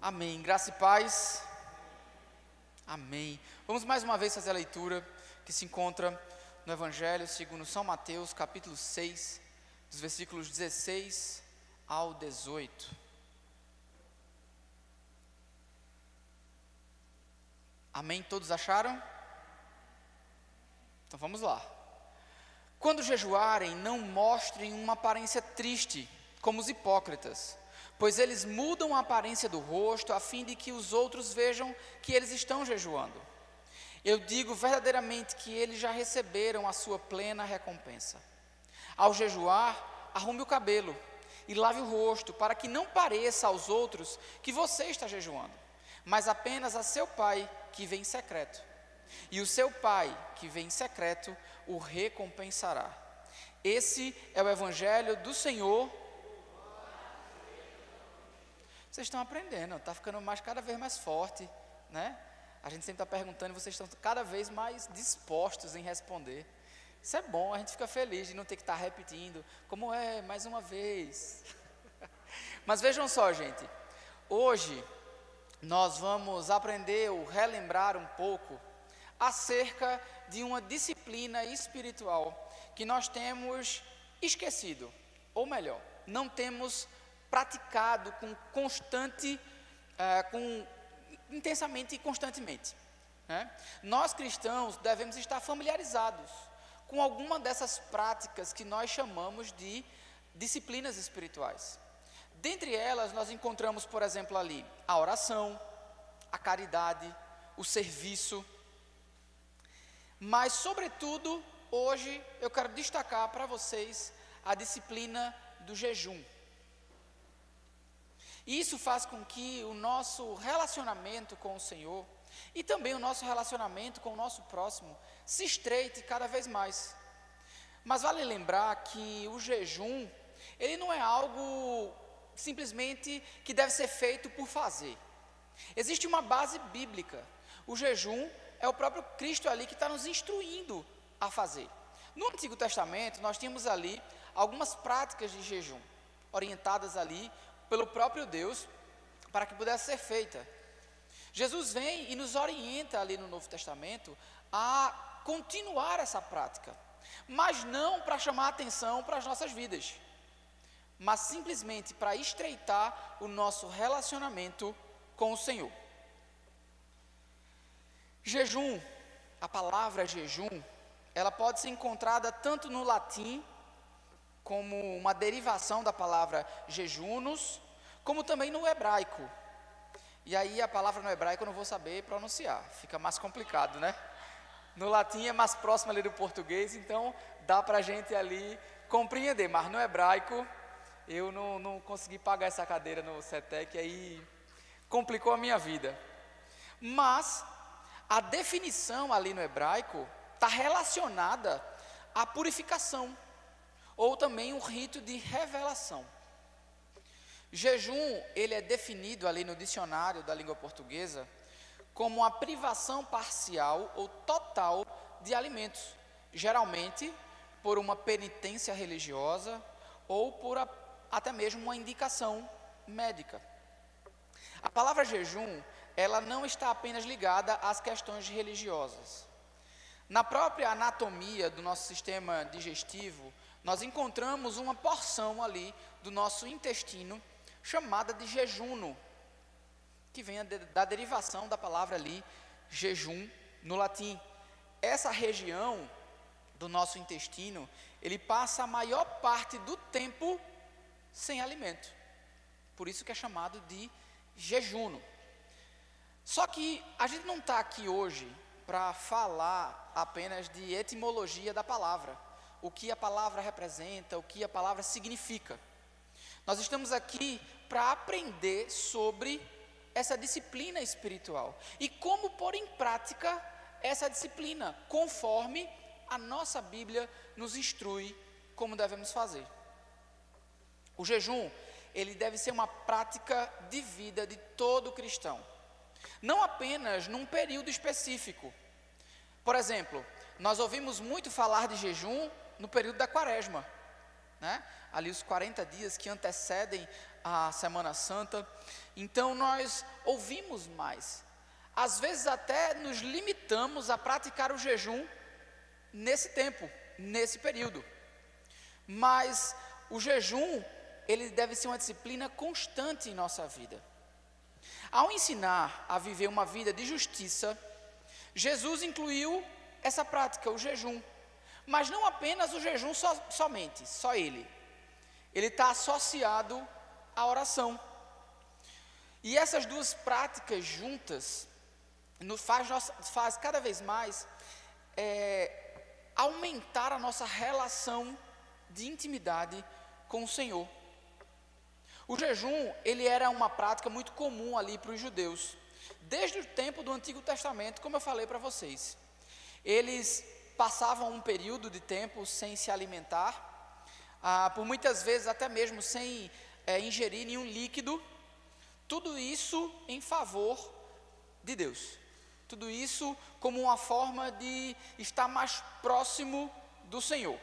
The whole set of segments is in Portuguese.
Amém. Graça e paz. Amém. Vamos mais uma vez fazer a leitura que se encontra no Evangelho segundo São Mateus, capítulo 6, dos versículos 16 ao 18. Amém? Todos acharam? Então vamos lá. Quando jejuarem, não mostrem uma aparência triste, como os hipócritas, pois eles mudam a aparência do rosto, a fim de que os outros vejam que eles estão jejuando. Eu digo verdadeiramente que eles já receberam a sua plena recompensa. Ao jejuar, arrume o cabelo e lave o rosto, para que não pareça aos outros que você está jejuando, mas apenas a seu pai que vem em secreto. E o seu pai que vem em secreto o recompensará. Esse é o Evangelho do Senhor. Vocês estão aprendendo, está ficando cada vez mais forte, né? A gente sempre está perguntando e vocês estão cada vez mais dispostos em responder. Isso é bom, a gente fica feliz de não ter que estar repetindo, como é, mais uma vez. Mas vejam só, gente, hoje nós vamos aprender ou relembrar um pouco acerca de uma disciplina espiritual que nós temos esquecido, ou melhor, não temos praticado intensamente e constantemente, né? Nós cristãos devemos estar familiarizados com alguma dessas práticas que nós chamamos de disciplinas espirituais. Dentre elas nós encontramos, por exemplo, ali a oração, a caridade, o serviço, mas sobretudo hoje eu quero destacar para vocês a disciplina do jejum. E isso faz com que o nosso relacionamento com o Senhor e também o nosso relacionamento com o nosso próximo se estreite cada vez mais. Mas vale lembrar que o jejum, ele não é algo simplesmente que deve ser feito por fazer. Existe uma base bíblica. O jejum é o próprio Cristo ali que está nos instruindo a fazer. No Antigo Testamento nós tínhamos ali algumas práticas de jejum, orientadas ali pelo próprio Deus, para que pudesse ser feita. Jesus vem e nos orienta ali no Novo Testamento a continuar essa prática, mas não para chamar atenção para as nossas vidas, mas simplesmente para estreitar o nosso relacionamento com o Senhor. Jejum, a palavra jejum, ela pode ser encontrada tanto no latim, como uma derivação da palavra jejunos, como também no hebraico. E aí a palavra no hebraico eu não vou saber pronunciar, fica mais complicado, né? No latim é mais próximo ali do português, então dá para a gente ali compreender, mas no hebraico eu não consegui pagar essa cadeira no CETEC, aí complicou a minha vida. Mas a definição ali no hebraico está relacionada à purificação, ou também um rito de revelação. Jejum, ele é definido ali no dicionário da língua portuguesa como a privação parcial ou total de alimentos, geralmente por uma penitência religiosa ou por até mesmo uma indicação médica. A palavra jejum, ela não está apenas ligada às questões religiosas. Na própria anatomia do nosso sistema digestivo, nós encontramos uma porção ali do nosso intestino chamada de jejuno, que vem da derivação da palavra ali, jejum, no latim. Essa região do nosso intestino, ele passa a maior parte do tempo sem alimento. Por isso que é chamado de jejuno. Só que a gente não está aqui hoje para falar apenas de etimologia da palavra, o que a palavra representa, o que a palavra significa. Nós estamos aqui para aprender sobre essa disciplina espiritual e como pôr em prática essa disciplina, conforme a nossa Bíblia nos instrui como devemos fazer. O jejum, ele deve ser uma prática de vida de todo cristão, não apenas num período específico. Por exemplo, nós ouvimos muito falar de jejum no período da quaresma, né? Ali os 40 dias que antecedem a Semana Santa. Então nós ouvimos mais. Às vezes até nos limitamos a praticar o jejum nesse tempo, nesse período. Mas o jejum, ele deve ser uma disciplina constante em nossa vida. Ao ensinar a viver uma vida de justiça, Jesus incluiu essa prática, o jejum. Mas não apenas o jejum somente, só ele. Ele está associado à oração. E essas duas práticas juntas nos faz cada vez mais aumentar a nossa relação de intimidade com o Senhor. O jejum, ele era uma prática muito comum ali para os judeus, desde o tempo do Antigo Testamento, como eu falei para vocês. Eles passavam um período de tempo sem se alimentar, por muitas vezes até mesmo sem ingerir nenhum líquido, tudo isso em favor de Deus. Tudo isso como uma forma de estar mais próximo do Senhor.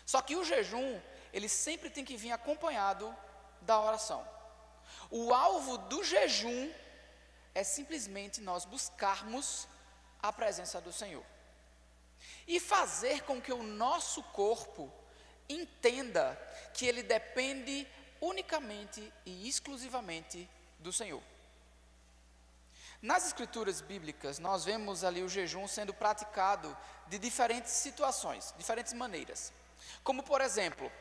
Só que o jejum, ele sempre tem que vir acompanhado da oração. O alvo do jejum é simplesmente nós buscarmos a presença do Senhor. E fazer com que o nosso corpo entenda que ele depende unicamente e exclusivamente do Senhor. Nas escrituras bíblicas, nós vemos ali o jejum sendo praticado de diferentes situações, diferentes maneiras. Como por exemplo,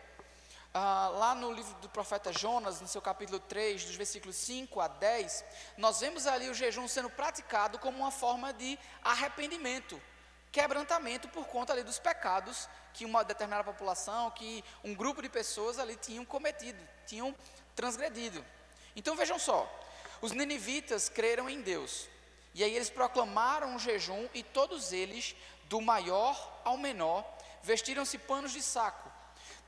lá no livro do profeta Jonas, no seu capítulo 3, dos versículos 5 a 10, nós vemos ali o jejum sendo praticado como uma forma de arrependimento, quebrantamento por conta ali dos pecados que uma determinada população, que um grupo de pessoas ali tinham cometido, tinham transgredido. Então vejam só, os ninivitas creram em Deus, e aí eles proclamaram um jejum, e todos eles, do maior ao menor, vestiram-se panos de saco.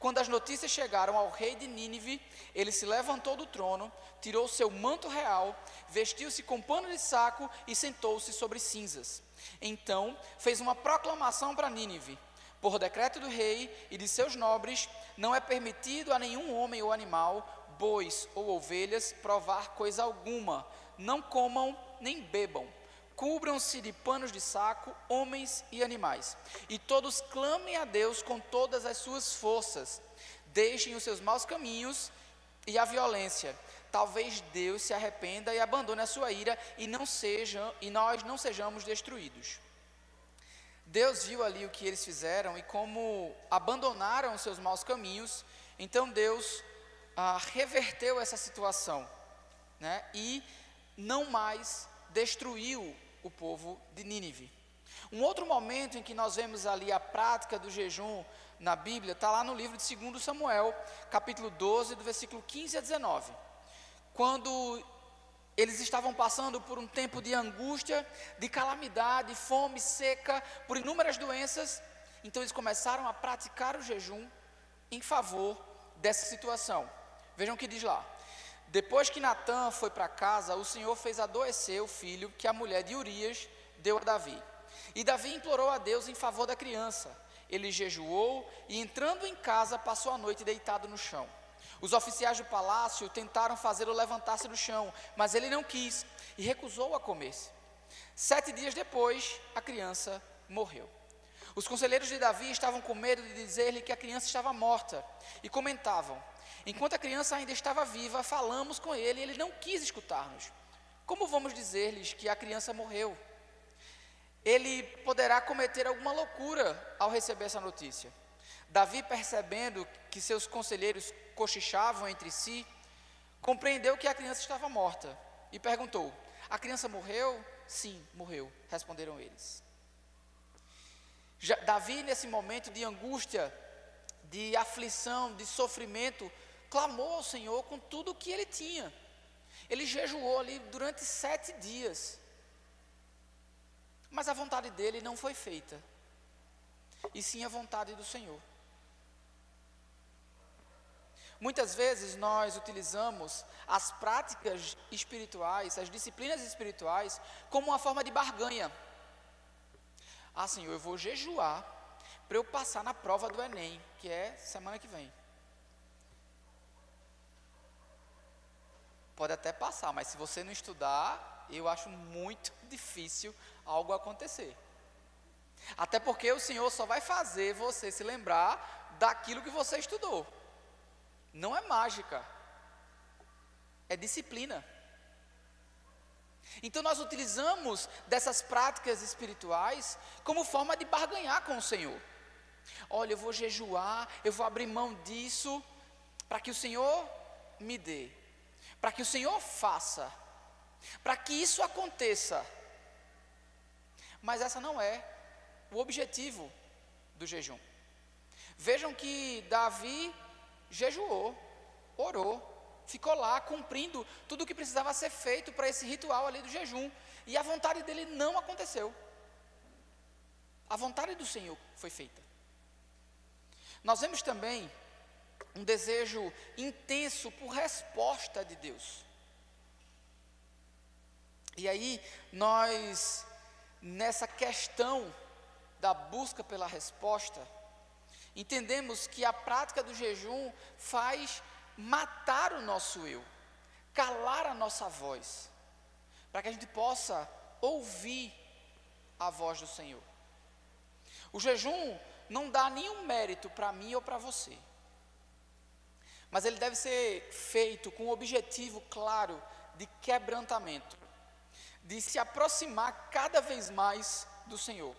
Quando as notícias chegaram ao rei de Nínive, ele se levantou do trono, tirou seu manto real, vestiu-se com pano de saco e sentou-se sobre cinzas. Então fez uma proclamação para Nínive: por decreto do rei e de seus nobres, não é permitido a nenhum homem ou animal, bois ou ovelhas, provar coisa alguma. Não comam nem bebam. Cubram-se de panos de saco, homens e animais, e todos clamem a Deus com todas as suas forças. Deixem os seus maus caminhos e a violência. Talvez Deus se arrependa e abandone a sua ira, e nós não sejamos destruídos. Deus viu ali o que eles fizeram e como abandonaram os seus maus caminhos. Então Deus reverteu essa situação, né? E não mais destruiu o povo de Nínive. Um outro momento em que nós vemos ali a prática do jejum na Bíblia, está lá no livro de 2 Samuel, capítulo 12, do versículo 15 a 19. Quando eles estavam passando por um tempo de angústia, de calamidade, fome, seca, por inúmeras doenças, então eles começaram a praticar o jejum em favor dessa situação. Vejam o que diz lá. Depois que Natã foi para casa, o Senhor fez adoecer o filho que a mulher de Urias deu a Davi. E Davi implorou a Deus em favor da criança. Ele jejuou e, entrando em casa, passou a noite deitado no chão. Os oficiais do palácio tentaram fazê-lo levantar-se do chão, mas ele não quis e recusou a comer-se. 7 dias depois, a criança morreu. Os conselheiros de Davi estavam com medo de dizer-lhe que a criança estava morta e comentavam: enquanto a criança ainda estava viva, falamos com ele e ele não quis escutar-nos. Como vamos dizer-lhes que a criança morreu? Ele poderá cometer alguma loucura ao receber essa notícia. Davi, percebendo que seus conselheiros cochichavam entre si, compreendeu que a criança estava morta e perguntou: a criança morreu? Sim, morreu, responderam eles. Davi, nesse momento de angústia, de aflição, de sofrimento, clamou ao Senhor com tudo o que ele tinha. Ele jejuou ali durante 7 dias. Mas a vontade dele não foi feita, e sim a vontade do Senhor. Muitas vezes nós utilizamos as práticas espirituais, as disciplinas espirituais, como uma forma de barganha. Ah, Senhor, eu vou jejuar para eu passar na prova do Enem, que é semana que vem. Pode até passar, mas se você não estudar, eu acho muito difícil algo acontecer. Até porque o Senhor só vai fazer você se lembrar daquilo que você estudou. Não é mágica, é disciplina. Então nós utilizamos dessas práticas espirituais como forma de barganhar com o Senhor. Olha, eu vou jejuar, eu vou abrir mão disso, para que o Senhor me dê, para que o Senhor faça, para que isso aconteça. Mas essa não é o objetivo do jejum. Vejam que Davi jejuou, orou, ficou lá cumprindo tudo o que precisava ser feito para esse ritual ali do jejum, e a vontade dele não aconteceu. A vontade do Senhor foi feita. Nós vemos também um desejo intenso por resposta de Deus. E aí nós, nessa questão da busca pela resposta, entendemos que a prática do jejum faz matar o nosso eu, calar a nossa voz, para que a gente possa ouvir a voz do Senhor. O jejum não dá nenhum mérito para mim ou para você, mas ele deve ser feito com o objetivo claro de quebrantamento, de se aproximar cada vez mais do Senhor.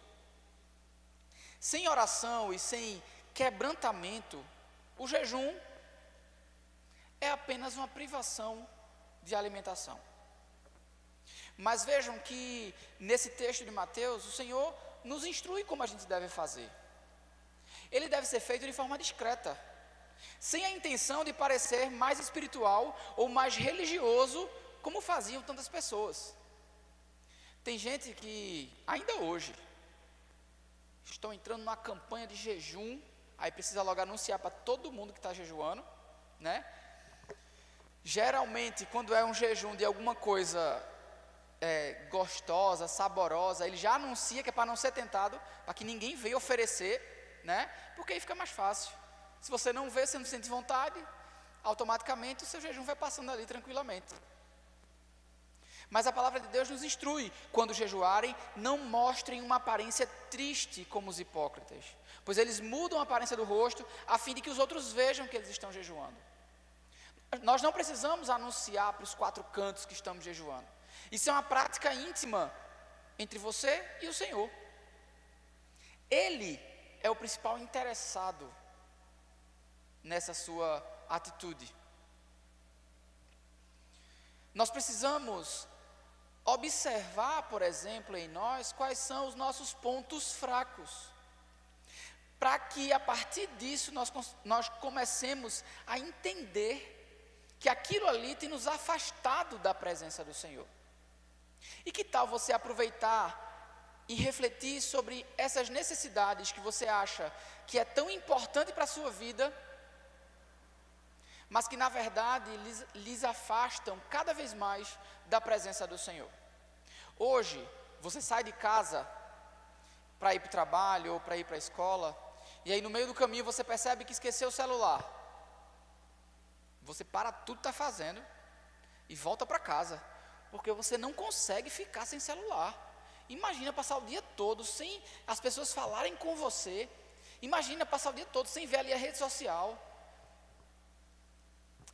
Sem oração e sem quebrantamento, o jejum é apenas uma privação de alimentação. Mas vejam que nesse texto de Mateus, o Senhor nos instrui como a gente deve fazer. Ele deve ser feito de forma discreta, sem a intenção de parecer mais espiritual ou mais religioso, como faziam tantas pessoas. Tem gente que, ainda hoje, estão entrando numa campanha de jejum, aí precisa logo anunciar para todo mundo que está jejuando, né? Geralmente, quando é um jejum de alguma coisa gostosa, saborosa, ele já anuncia que é para não ser tentado, para que ninguém venha oferecer, né? Porque aí fica mais fácil. Se você não vê, você não sente vontade, automaticamente o seu jejum vai passando ali tranquilamente. Mas a palavra de Deus nos instrui: quando jejuarem, não mostrem uma aparência triste como os hipócritas, pois eles mudam a aparência do rosto, a fim de que os outros vejam que eles estão jejuando. Nós não precisamos anunciar para os quatro cantos que estamos jejuando. Isso é uma prática íntima entre você e o Senhor. Ele é o principal interessado nessa sua atitude. Nós precisamos observar, por exemplo, em nós, quais são os nossos pontos fracos, para que a partir disso nós comecemos a entender que aquilo ali tem nos afastado da presença do Senhor. E que tal você aproveitar e refletir sobre essas necessidades que você acha que é tão importante para a sua vida, mas que na verdade lhes afastam cada vez mais da presença do Senhor. Hoje, você sai de casa para ir para o trabalho ou para ir para a escola, e aí no meio do caminho você percebe que esqueceu o celular. Você para tudo que está fazendo e volta para casa, porque você não consegue ficar sem celular. Imagina passar o dia todo sem as pessoas falarem com você. Imagina passar o dia todo sem ver ali a rede social.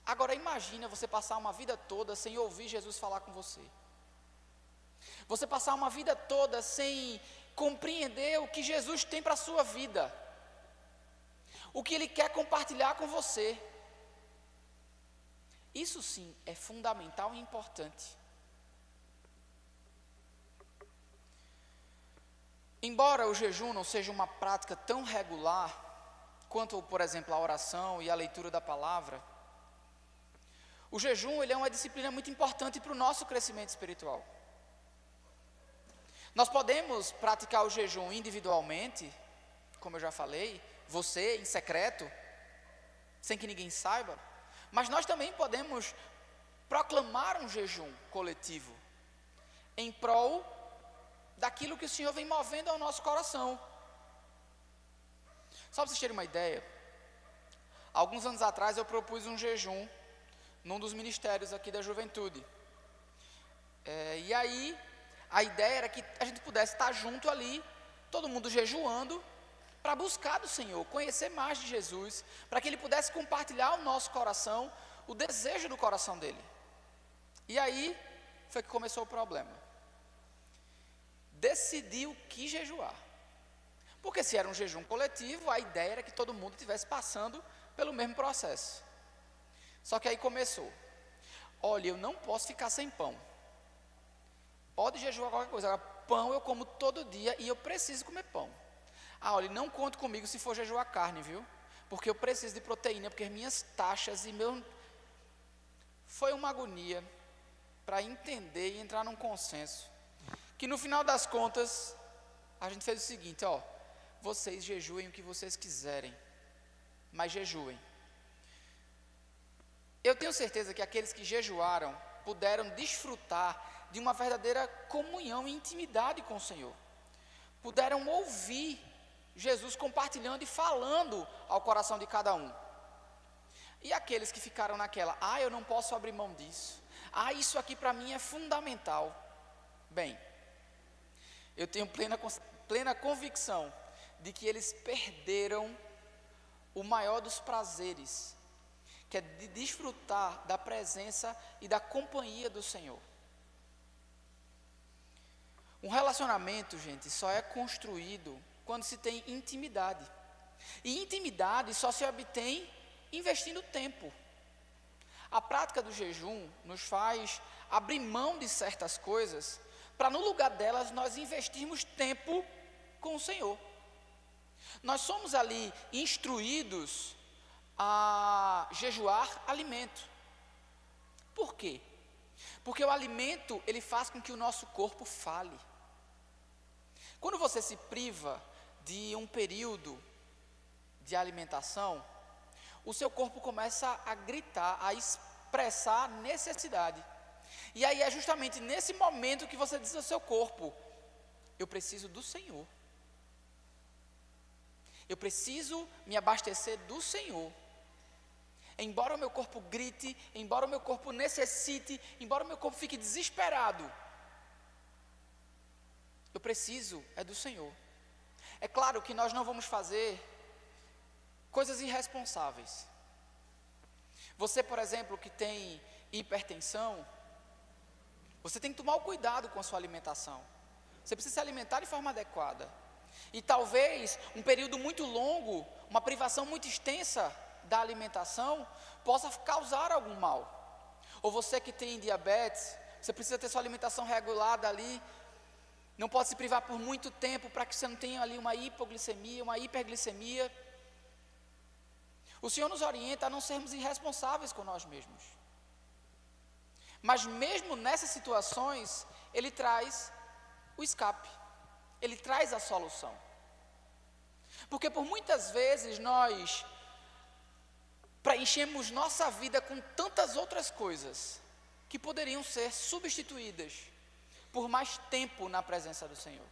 Agora imagina você passar uma vida toda sem ouvir Jesus falar com você. Você passar uma vida toda sem compreender o que Jesus tem para a sua vida. O que Ele quer compartilhar com você. Isso sim é fundamental e importante. Embora o jejum não seja uma prática tão regular quanto, por exemplo, a oração e a leitura da palavra, o jejum ele é uma disciplina muito importante para o nosso crescimento espiritual. Nós podemos praticar o jejum individualmente, como eu já falei, você em secreto, sem que ninguém saiba, mas nós também podemos proclamar um jejum coletivo, em prol daquilo que o Senhor vem movendo ao nosso coração. Só para vocês terem uma ideia, alguns anos atrás eu propus um jejum num dos ministérios aqui da juventude. E aí, a ideia era que a gente pudesse estar junto ali, todo mundo jejuando, para buscar do Senhor, conhecer mais de Jesus, para que Ele pudesse compartilhar o nosso coração, o desejo do coração dEle. E aí, foi que começou o problema. Decidiu que jejuar. Porque se era um jejum coletivo, a ideia era que todo mundo estivesse passando pelo mesmo processo. Só que aí começou. Olha, eu não posso ficar sem pão. Pode jejuar qualquer coisa. Agora, pão eu como todo dia e eu preciso comer pão. Olha, não conte comigo se for jejuar carne, viu? Porque eu preciso de proteína, porque as minhas taxas e meu... Foi uma agonia para entender e entrar num consenso. Que no final das contas, a gente fez o seguinte, vocês jejuem o que vocês quiserem, mas jejuem. Eu tenho certeza que aqueles que jejuaram puderam desfrutar de uma verdadeira comunhão e intimidade com o Senhor. Puderam ouvir Jesus compartilhando e falando ao coração de cada um. E aqueles que ficaram naquela, eu não posso abrir mão disso. Isso aqui para mim é fundamental. Bem, eu tenho plena convicção de que eles perderam o maior dos prazeres, que é de desfrutar da presença e da companhia do Senhor. Um relacionamento, gente, só é construído quando se tem intimidade. E intimidade só se obtém investindo tempo. A prática do jejum nos faz abrir mão de certas coisas, para no lugar delas nós investirmos tempo com o Senhor. Nós somos ali instruídos a jejuar alimento. Por quê? Porque o alimento, ele faz com que o nosso corpo fale. Quando você se priva de um período de alimentação, o seu corpo começa a gritar, a expressar necessidade. E aí é justamente nesse momento que você diz ao seu corpo, eu preciso do Senhor. Eu preciso me abastecer do Senhor. Embora o meu corpo grite, embora o meu corpo necessite, embora o meu corpo fique desesperado, eu preciso do Senhor. É claro que nós não vamos fazer coisas irresponsáveis. Você, por exemplo, que tem hipertensão, você tem que tomar o cuidado com a sua alimentação. Você precisa se alimentar de forma adequada. E talvez um período muito longo, uma privação muito extensa da alimentação, possa causar algum mal. Ou você que tem diabetes, você precisa ter sua alimentação regulada ali, não pode se privar por muito tempo para que você não tenha ali uma hipoglicemia, uma hiperglicemia. O Senhor nos orienta a não sermos irresponsáveis com nós mesmos. Mas mesmo nessas situações, Ele traz o escape, Ele traz a solução. Porque por muitas vezes nós preenchemos nossa vida com tantas outras coisas que poderiam ser substituídas por mais tempo na presença do Senhor.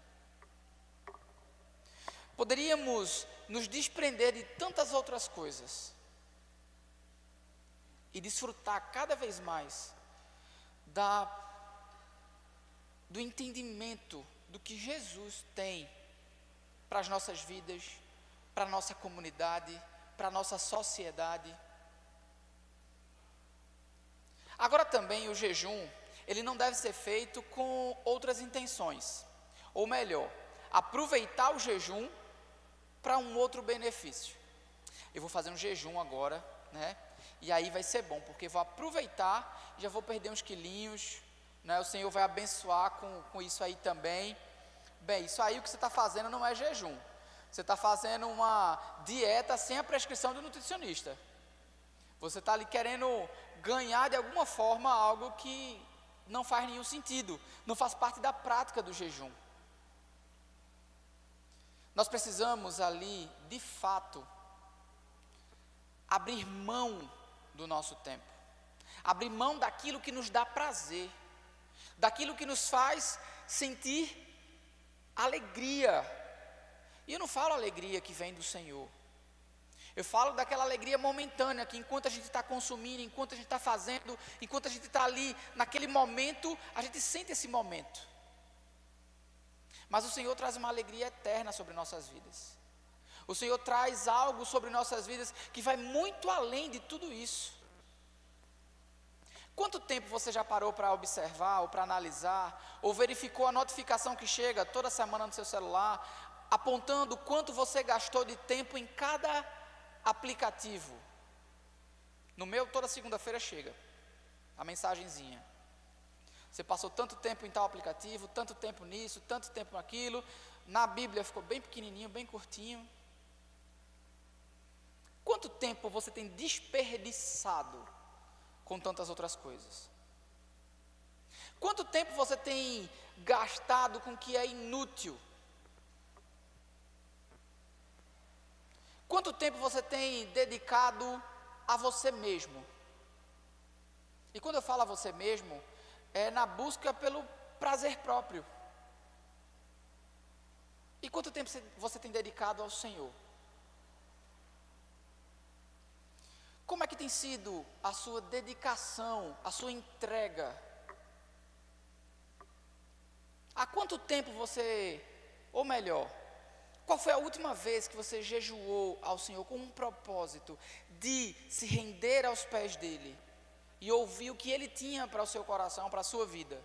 Poderíamos nos desprender de tantas outras coisas e desfrutar cada vez mais do entendimento do que Jesus tem para as nossas vidas, para a nossa comunidade, para a nossa sociedade. Agora também o jejum, ele não deve ser feito com outras intenções. Ou melhor, aproveitar o jejum para um outro benefício. Eu vou fazer um jejum agora, né? E aí vai ser bom, porque vou aproveitar, já vou perder uns quilinhos, né? O Senhor vai abençoar com isso aí também. Bem, isso aí o que você está fazendo não é jejum. Você está fazendo uma dieta sem a prescrição do nutricionista. Você está ali querendo ganhar de alguma forma algo que não faz nenhum sentido, não faz parte da prática do jejum. Nós precisamos ali, de fato, abrir mão do nosso tempo, abrir mão daquilo que nos dá prazer, daquilo que nos faz sentir alegria. E eu não falo alegria que vem do Senhor, Eu falo daquela alegria momentânea, que enquanto a gente está consumindo, enquanto a gente está fazendo, enquanto a gente está ali, naquele momento, a gente sente esse momento. Mas o Senhor traz uma alegria eterna sobre nossas vidas. O Senhor traz algo sobre nossas vidas que vai muito além de tudo isso. Quanto tempo você já parou para observar, ou para analisar, ou verificou a notificação que chega toda semana no seu celular, apontando quanto você gastou de tempo em cada aplicativo? No meu, toda segunda-feira chega a mensagenzinha. Você passou tanto tempo em tal aplicativo, tanto tempo nisso, tanto tempo naquilo. Na Bíblia ficou bem pequenininho, bem curtinho. Quanto tempo você tem desperdiçado com tantas outras coisas? Quanto tempo você tem gastado com o que é inútil? Quanto tempo você tem dedicado a você mesmo? E quando eu falo a você mesmo, é na busca pelo prazer próprio. E quanto tempo você tem dedicado ao Senhor? Como é que tem sido a sua dedicação, a sua entrega? Há quanto tempo você, ou melhor, qual foi a última vez que você jejuou ao Senhor com um propósito de se render aos pés dEle e ouvir o que Ele tinha para o seu coração, para a sua vida?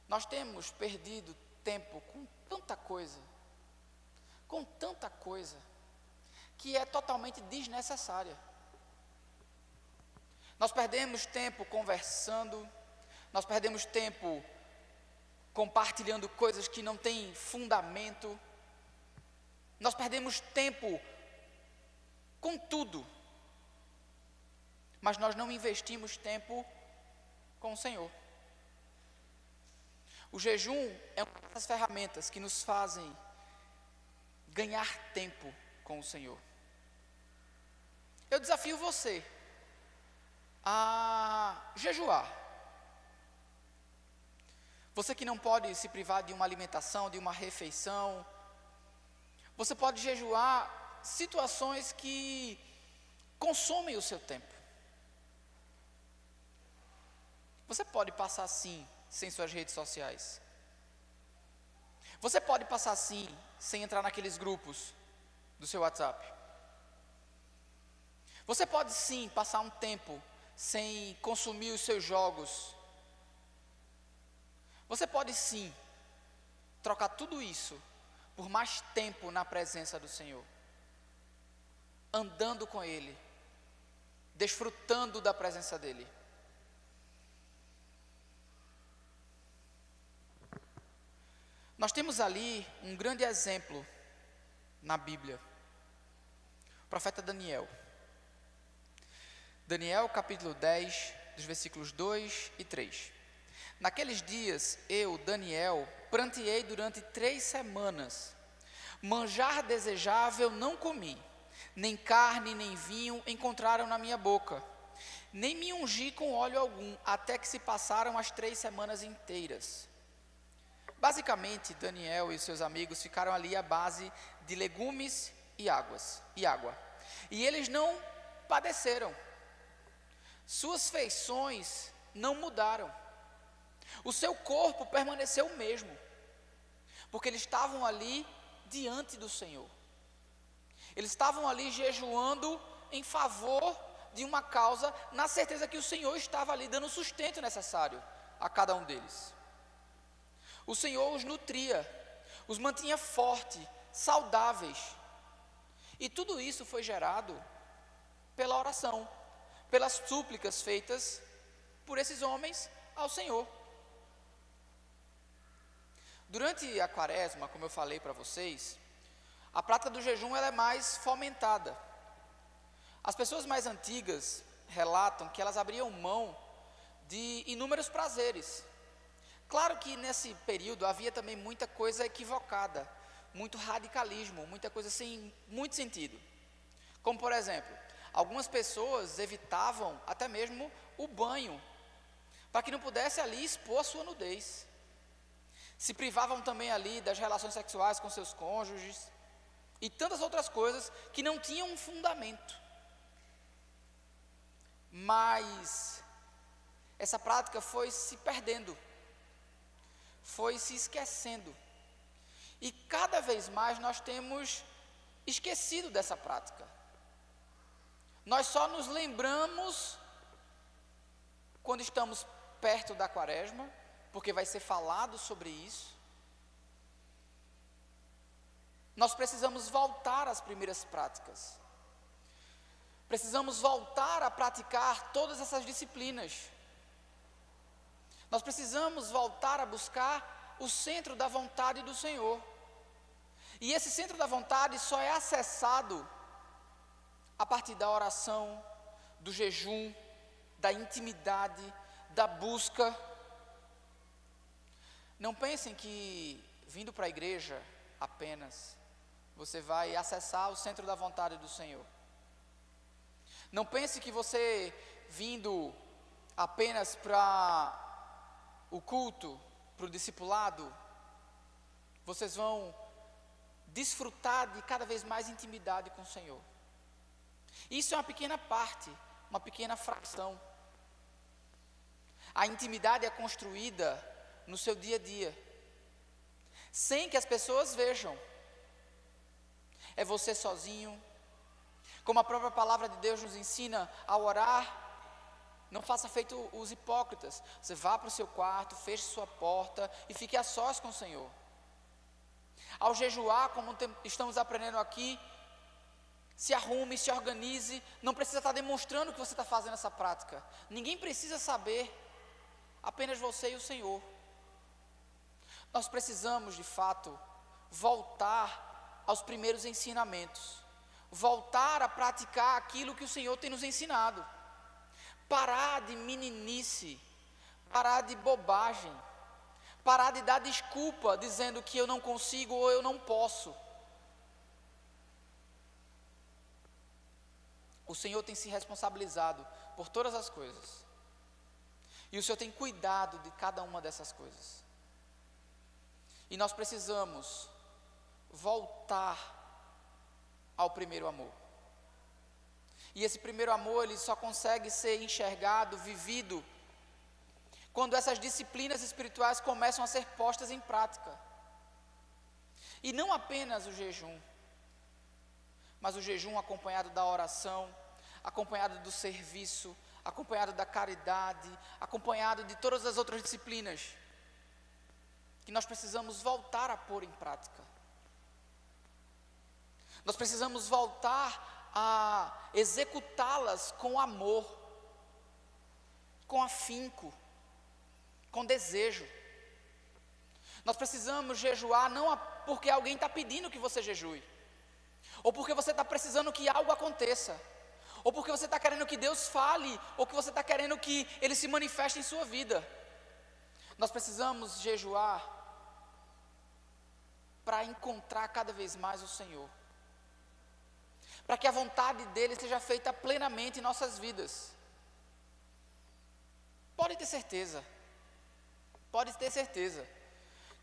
Nós temos perdido tempo com tanta coisa, que é totalmente desnecessária. Nós perdemos tempo conversando, nós perdemos tempo compartilhando coisas que não têm fundamento, nós perdemos tempo com tudo, mas nós não investimos tempo com o Senhor. O jejum é uma das ferramentas que nos fazem ganhar tempo com o Senhor. Eu desafio você a jejuar. Você que não pode se privar de uma alimentação, de uma refeição, você pode jejuar situações que consomem o seu tempo. Você pode passar sim sem suas redes sociais. Você pode passar sim sem entrar naqueles grupos do seu WhatsApp. Você pode sim passar um tempo sem consumir os seus jogos. Você pode sim trocar tudo isso por mais tempo na presença do Senhor, andando com Ele, desfrutando da presença dEle. Nós temos ali um grande exemplo na Bíblia, o profeta Daniel. Daniel capítulo 10, dos versículos 2 e 3. Naqueles dias, eu, Daniel, pranteei durante 3 semanas. Manjar desejável não comi, nem carne nem vinho encontraram na minha boca, nem me ungi com óleo algum, até que se passaram as 3 semanas inteiras. Basicamente, Daniel e seus amigos ficaram ali à base de legumes e água. E eles não padeceram. Suas feições não mudaram. O seu corpo permaneceu o mesmo, porque eles estavam ali diante do Senhor. Eles estavam ali jejuando em favor de uma causa, na certeza que o Senhor estava ali dando o sustento necessário a cada um deles. O Senhor os nutria, os mantinha fortes, saudáveis. E tudo isso foi gerado pela oração, pelas súplicas feitas por esses homens ao Senhor. Durante a quaresma, como eu falei para vocês, a prática do jejum ela é mais fomentada. As pessoas mais antigas relatam que elas abriam mão de inúmeros prazeres. Claro que nesse período havia também muita coisa equivocada, muito radicalismo, muita coisa sem muito sentido. Como por exemplo, algumas pessoas evitavam até mesmo o banho, para que não pudesse ali expor a sua nudez. se privavam também ali das relações sexuais com seus cônjuges, e tantas outras coisas que não tinham um fundamento. Mas essa prática foi se perdendo, foi se esquecendo, e cada vez mais nós temos esquecido dessa prática. Nós só nos lembramos quando estamos perto da quaresma, porque vai ser falado sobre isso. Nós precisamos voltar às primeiras práticas. Precisamos voltar a praticar todas essas disciplinas. Nós precisamos voltar a buscar o centro da vontade do Senhor. E esse centro da vontade só é acessado a partir da oração, do jejum, da intimidade, da busca. Não pensem que vindo para a igreja apenas você vai acessar o centro da vontade do Senhor. Não pense que você vindo apenas para o culto, para o discipulado, vocês vão desfrutar de cada vez mais intimidade com o Senhor. Isso é uma pequena parte, uma pequena fração. A intimidade é construída no seu dia a dia, sem que as pessoas vejam. É você sozinho, como a própria palavra de Deus nos ensina ao orar. Não faça feito os hipócritas. Você vá para o seu quarto, feche sua porta e fique a sós com o Senhor. Ao jejuar, como estamos aprendendo aqui, se arrume, se organize. Não precisa estar demonstrando que você está fazendo essa prática. Ninguém precisa saber, apenas você e o Senhor. Nós precisamos, de fato, voltar aos primeiros ensinamentos, voltar a praticar aquilo que o Senhor tem nos ensinado, parar de meninice, parar de bobagem, parar de dar desculpa dizendo que eu não consigo ou eu não posso. O Senhor tem se responsabilizado por todas as coisas, e o Senhor tem cuidado de cada uma dessas coisas, e nós precisamos voltar ao primeiro amor. E esse primeiro amor, ele só consegue ser enxergado, vivido, quando essas disciplinas espirituais começam a ser postas em prática. E não apenas o jejum, mas o jejum acompanhado da oração, acompanhado do serviço, acompanhado da caridade, acompanhado de todas as outras disciplinas que nós precisamos voltar a pôr em prática. Nós precisamos voltar a executá-las com amor, com afinco, com desejo. Nós precisamos jejuar não porque alguém está pedindo que você jejue, ou porque você está precisando que algo aconteça, ou porque você está querendo que Deus fale, ou que você está querendo que Ele se manifeste em sua vida. Nós precisamos jejuar para encontrar cada vez mais o Senhor, para que a vontade dEle seja feita plenamente em nossas vidas. Pode ter certeza,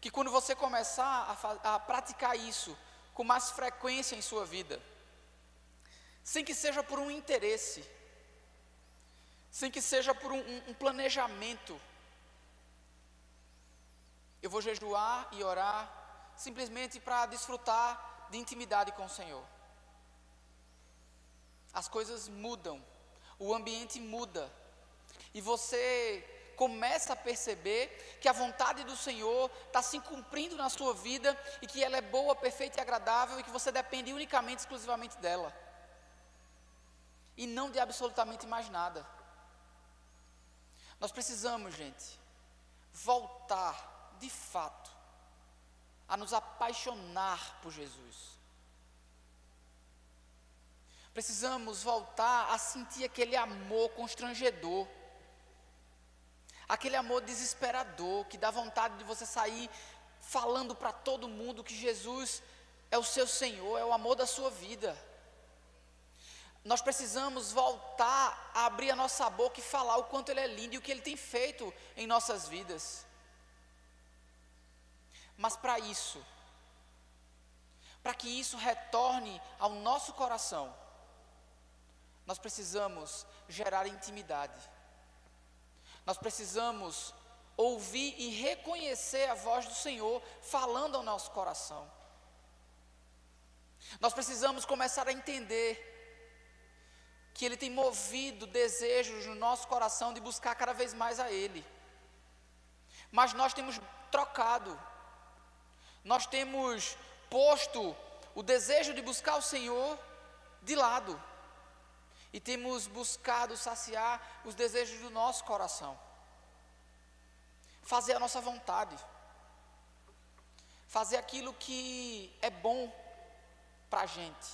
que quando você começar a praticar isso com mais frequência em sua vida, sem que seja por um interesse, sem que seja por um planejamento, eu vou jejuar e orar simplesmente para desfrutar de intimidade com o Senhor. As coisas mudam, o ambiente muda, e você começa a perceber que a vontade do Senhor está se cumprindo na sua vida, e que ela é boa, perfeita e agradável, e que você depende unicamente, exclusivamente dela, e não de absolutamente mais nada. Nós precisamos, gente, voltar, de fato, a nos apaixonar por Jesus. Precisamos voltar a sentir aquele amor constrangedor, aquele amor desesperador, que dá vontade de você sair falando para todo mundo que Jesus é o seu Senhor, é o amor da sua vida. Nós precisamos voltar a abrir a nossa boca e falar o quanto Ele é lindo e o que Ele tem feito em nossas vidas. Mas para que isso retorne ao nosso coração, nós precisamos gerar intimidade. Nós precisamos ouvir e reconhecer a voz do Senhor falando ao nosso coração. Nós precisamos começar a entender que Ele tem movido desejos no nosso coração de buscar cada vez mais a Ele. Mas nós temos trocado, nós temos posto o desejo de buscar o Senhor de lado. E temos buscado saciar os desejos do nosso coração. Fazer a nossa vontade. Fazer aquilo que é bom para a gente.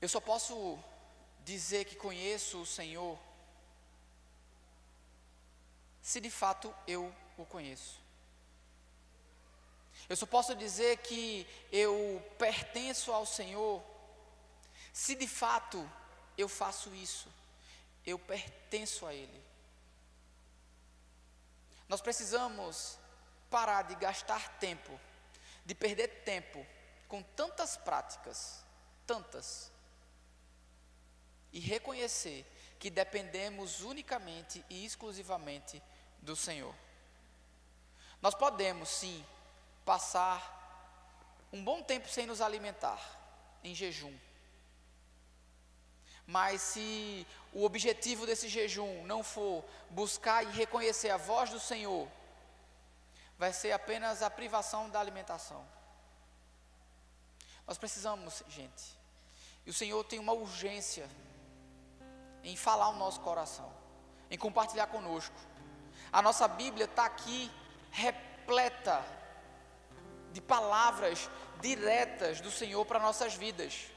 Eu só posso dizer que conheço o Senhor se de fato eu o conheço. Eu só posso dizer que eu pertenço ao Senhor se de fato eu faço isso. Eu pertenço a Ele. Nós precisamos parar de gastar tempo, de perder tempo com tantas práticas, tantas, e reconhecer que dependemos unicamente e exclusivamente do Senhor. Nós podemos sim passar um bom tempo sem nos alimentar, em jejum. Mas se o objetivo desse jejum não for buscar e reconhecer a voz do Senhor, vai ser apenas a privação da alimentação. Nós precisamos, gente, e o Senhor tem uma urgência em falar ao nosso coração, em compartilhar conosco. A nossa Bíblia está aqui repleta de palavras diretas do Senhor para nossas vidas.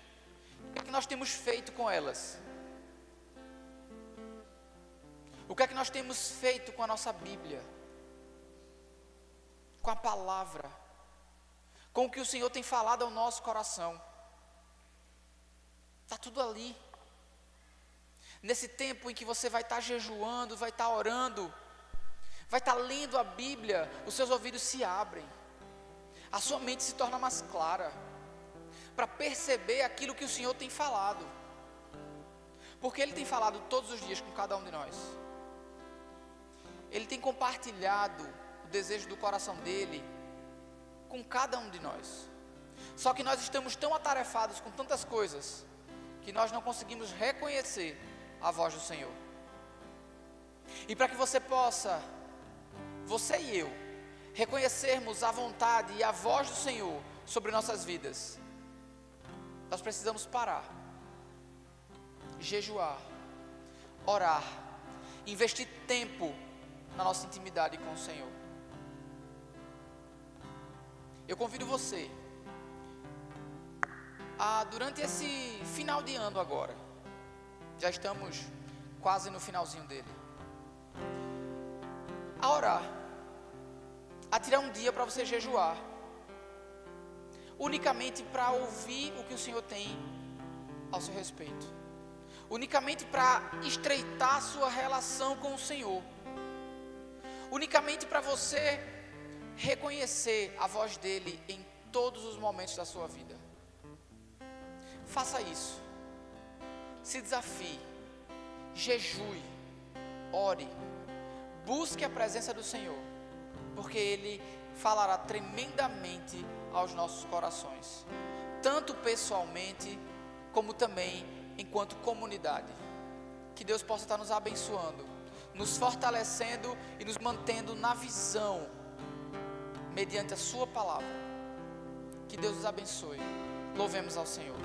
O que é que nós temos feito com elas? O que é que nós temos feito com a nossa Bíblia? Com a palavra? Com o que o Senhor tem falado ao nosso coração? Está tudo ali. Nesse tempo em que você vai estar jejuando, vai estar orando, vai estar lendo a Bíblia, os seus ouvidos se abrem. A sua mente se torna mais clara para perceber aquilo que o Senhor tem falado, porque Ele tem falado todos os dias com cada um de nós. Ele tem compartilhado o desejo do coração dEle com cada um de nós. Só que nós estamos tão atarefados com tantas coisas que nós não conseguimos reconhecer a voz do Senhor. E para que você possa, você e eu, reconhecermos a vontade e a voz do Senhor sobre nossas vidas, nós precisamos parar, jejuar, orar, investir tempo na nossa intimidade com o Senhor. Eu convido você a, durante esse final de ano agora, já estamos quase no finalzinho dele, a orar, a tirar um dia para você jejuar, unicamente para ouvir o que o Senhor tem ao seu respeito, unicamente para estreitar a sua relação com o Senhor, unicamente para você reconhecer a voz dEle em todos os momentos da sua vida. Faça isso, se desafie, jejue, ore, busque a presença do Senhor, porque Ele falará tremendamente aos nossos corações, tanto pessoalmente, como também enquanto comunidade. Que Deus possa estar nos abençoando, nos fortalecendo e nos mantendo na visão, mediante a sua palavra. Que Deus nos abençoe. Louvemos ao Senhor.